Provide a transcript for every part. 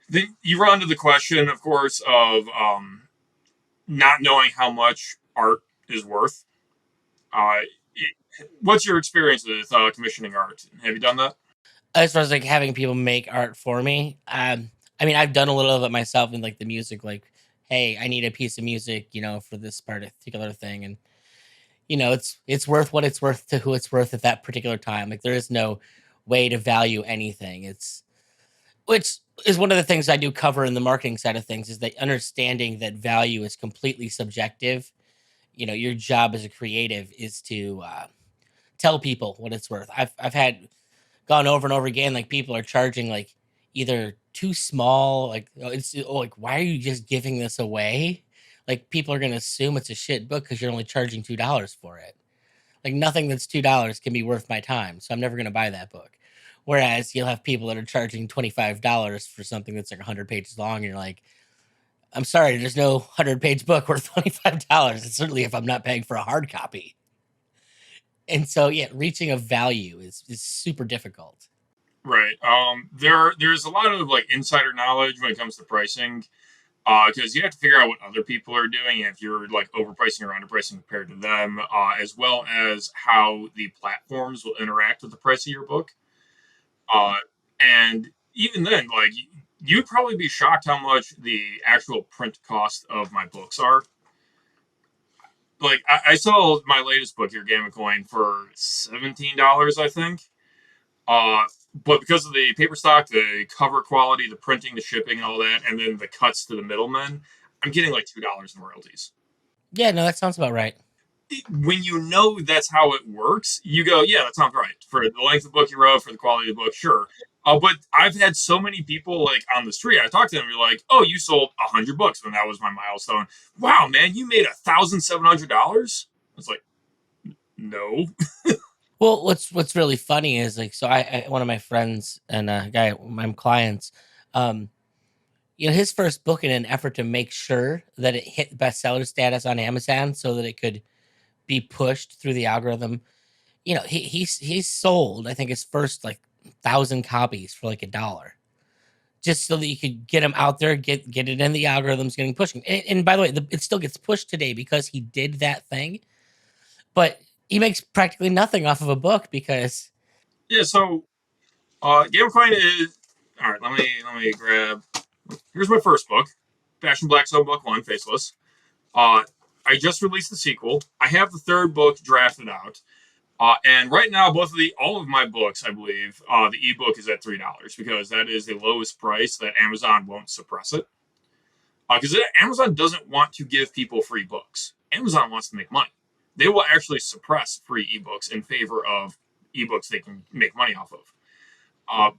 You run into the question, of course, of not knowing how much art is worth. Uh, what's your experience with commissioning art? Have you done that? As far as like having people make art for me, I mean, I've done a little of it myself in like the music. Like, hey, I need a piece of music, for this particular thing, and it's worth what it's worth to who it's worth at that particular time. Like, there is no way to value anything. It's which is one of the things I do cover in the marketing side of things is that understanding that value is completely subjective. Your job as a creative is to tell people what it's worth. I've had gone over and over again, like people are charging like either too small, like like why are you just giving this away? Like people are gonna assume it's a shit book because you're only charging $2 for it. Like nothing that's $2 can be worth my time, so I'm never gonna buy that book. Whereas you'll have people that are charging $25 for something that's like 100 pages long, and you're like, I'm sorry, there's no 100-page book worth $25. And certainly if I'm not paying for a hard copy. And so yeah, reaching a value is super difficult. Right. There's a lot of like insider knowledge when it comes to pricing, because you have to figure out what other people are doing, if you're like overpricing or underpricing compared to them, as well as how the platforms will interact with the price of your book. Uh, and even then, like you'd probably be shocked how much the actual print cost of my books are. Like I sold my latest book here, Game of Coin, for $17, I think. Uh, but because of the paper stock, the cover quality, the printing, the shipping, and all that, and then the cuts to the middlemen, I'm getting like $2 in royalties. Yeah, no, that sounds about right. When you know that's how it works, you go, yeah, that sounds right. For the length of the book you wrote, for the quality of the book, sure. But I've had so many people like on the street. I talked to them. You're like, "Oh, you sold 100 books when that was my milestone. Wow, man, you made $1,700." It's like, no. Well, what's really funny is like, so I one of my friends and a guy, my clients, um, his first book in an effort to make sure that it hit bestseller status on Amazon so that it could be pushed through the algorithm. He's sold, I think, his first like 1,000 copies for like $1, just so that you could get him out there, get it in the algorithms, getting pushing. And by the way, it still gets pushed today because he did that thing, but he makes practically nothing off of a book because Yeah. So, Game of Coin is all right. Let me grab. Here's my first book, Fashion Black Zone Book One, Faceless. Uh, I just released the sequel. I have the third book drafted out. And right now, all of my books, I believe, the ebook is at $3 because that is the lowest price that Amazon won't suppress it. Because Amazon doesn't want to give people free books. Amazon wants to make money. They will actually suppress free ebooks in favor of ebooks they can make money off of. Uh,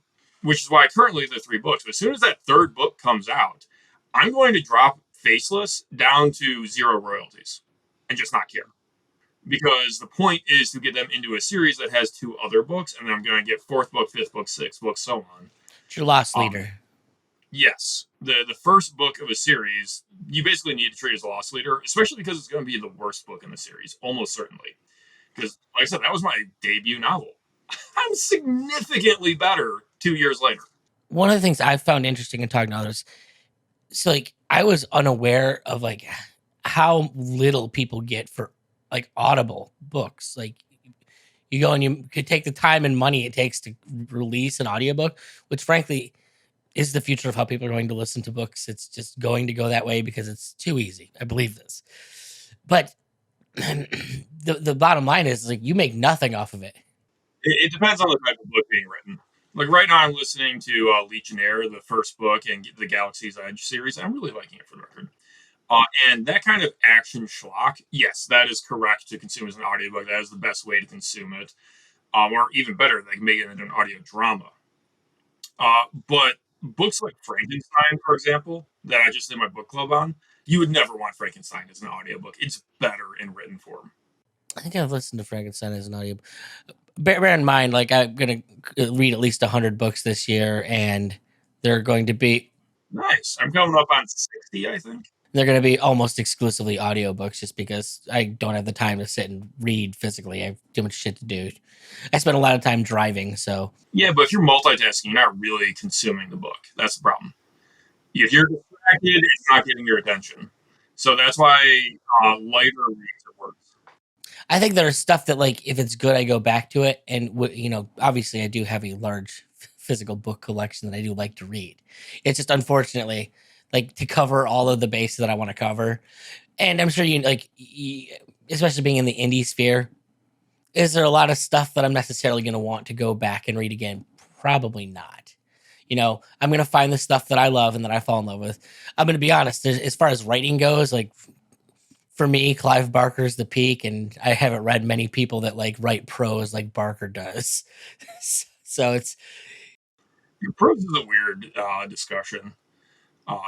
which is why currently there are 3 books. But as soon as that third book comes out, I'm going to drop Faceless down to zero royalties and just not care. Because the point is to get them into a series that has 2 other books, and then I'm going to get fourth book, fifth book, sixth book, so on. it's your loss Um, leader. yes, the first book of a series, you basically need to treat as a loss leader, especially because it's going to be the worst book in the series, almost certainly. Because, like I said, that was my debut novel. I'm significantly better 2 years later. One of the things I found interesting in talking to others, so like I was unaware of like how little people get for like Audible books. Like you go and you could take the time and money it takes to release an audiobook, which frankly is the future of how people are going to listen to books. It's just going to go that way because it's too easy. I believe this. But the bottom line is like you make nothing off of it. It depends on the type of book being written. Like right now, I'm listening to Legionnaire, the first book in the Galaxy's Edge series. I'm really liking it for the record. And that kind of action schlock, yes, that is correct to consume as an audiobook. That is the best way to consume it. Or even better, they can make it into an audio drama. But books like Frankenstein, for example, that I just did my book club on, you would never want Frankenstein as an audiobook. It's better in written form. I think I've listened to Frankenstein as an audio. Bear in mind, like I'm gonna read at least 100 books this year, and they're going to be Nice. I'm coming up on 60, I think. they're going to be almost exclusively audiobooks, just because I don't have the time to sit and read physically. I have too much shit to do. I spend a lot of time driving, so Yeah, but if you're multitasking, you're not really consuming the book. That's the problem. If you're distracted, it's not getting your attention. So that's why lighter reads it works. I think there's stuff that like if it's good, I go back to it, and you know, obviously, I do have a large physical book collection that I do like to read. It's just unfortunately like to cover all of the bases that I want to cover, and I'm sure you like, especially being in the indie sphere. Is there a lot of stuff that I'm necessarily going to want to go back and read again? Probably not. You know, I'm going to find the stuff that I love and that I fall in love with. I'm going to be honest, as far as writing goes, like for me, Clive Barker's the peak, and I haven't read many people that like write prose like Barker does. So it's Prose is a weird discussion. Uh,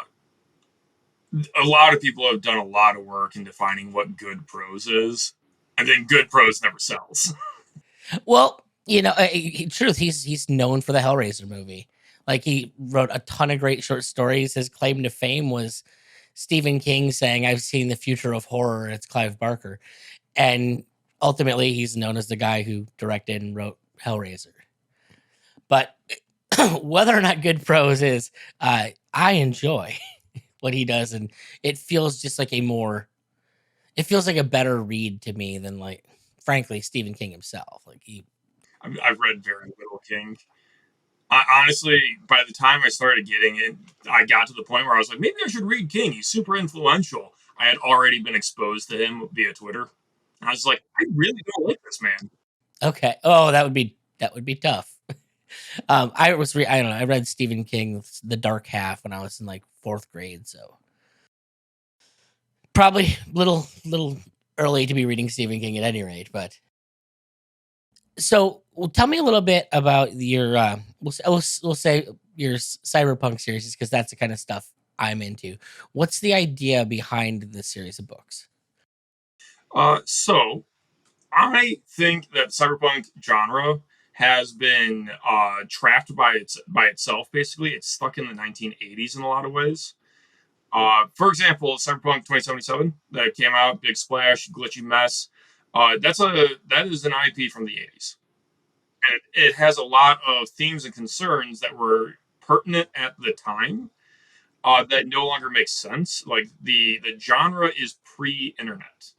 a lot of people have done a lot of work in defining what good prose is, and then good prose never sells. well, you know, truth, he's known for the Hellraiser movie. Like he wrote a ton of great short stories. His claim to fame was Stephen King saying, "I've seen the future of horror." And it's Clive Barker, and ultimately, he's known as the guy who directed and wrote Hellraiser. But whether or not good prose is, I enjoy what he does, and it feels just like it feels like a better read to me than like, frankly, Stephen King himself. Like he, I've read very little King. Honestly, by the time I started getting it, I got to the point where I was like, maybe I should read King. He's super influential. I had already been exposed to him via Twitter. I was like, I really don't like this man. okay, oh, that would be tough. I don't know. I read Stephen King's The Dark Half when I was in like fourth grade, so probably little early to be reading Stephen King at any rate. But so, well, tell me a little bit about your we'll say your cyberpunk series, because that's the kind of stuff I'm into. What's the idea behind this series of books? So I think that cyberpunk genre has been trapped by itself. Basically, it's stuck in the 1980s in a lot of ways. For example, Cyberpunk 2077 that came out, big splash, glitchy mess. That is an IP from the 80s, and it has a lot of themes and concerns that were pertinent at the time that no longer make sense. Like the genre is pre-internet,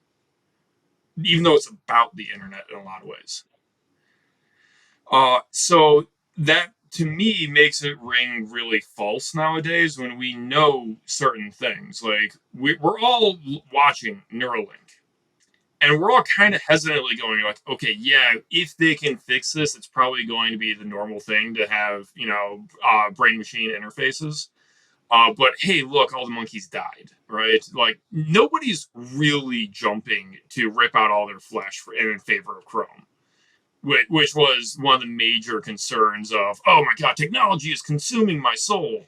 even though it's about the internet in a lot of ways. So that to me makes it ring really false nowadays when we know certain things. Like we're all watching Neuralink, and we're all kind of hesitantly going like, okay, yeah, if they can fix this, it's probably going to be the normal thing to have, brain machine interfaces. But hey, look, all the monkeys died, right? Like nobody's really jumping to rip out all their flesh in favor of Chrome, which was one of the major concerns of, oh my god, technology is consuming my soul.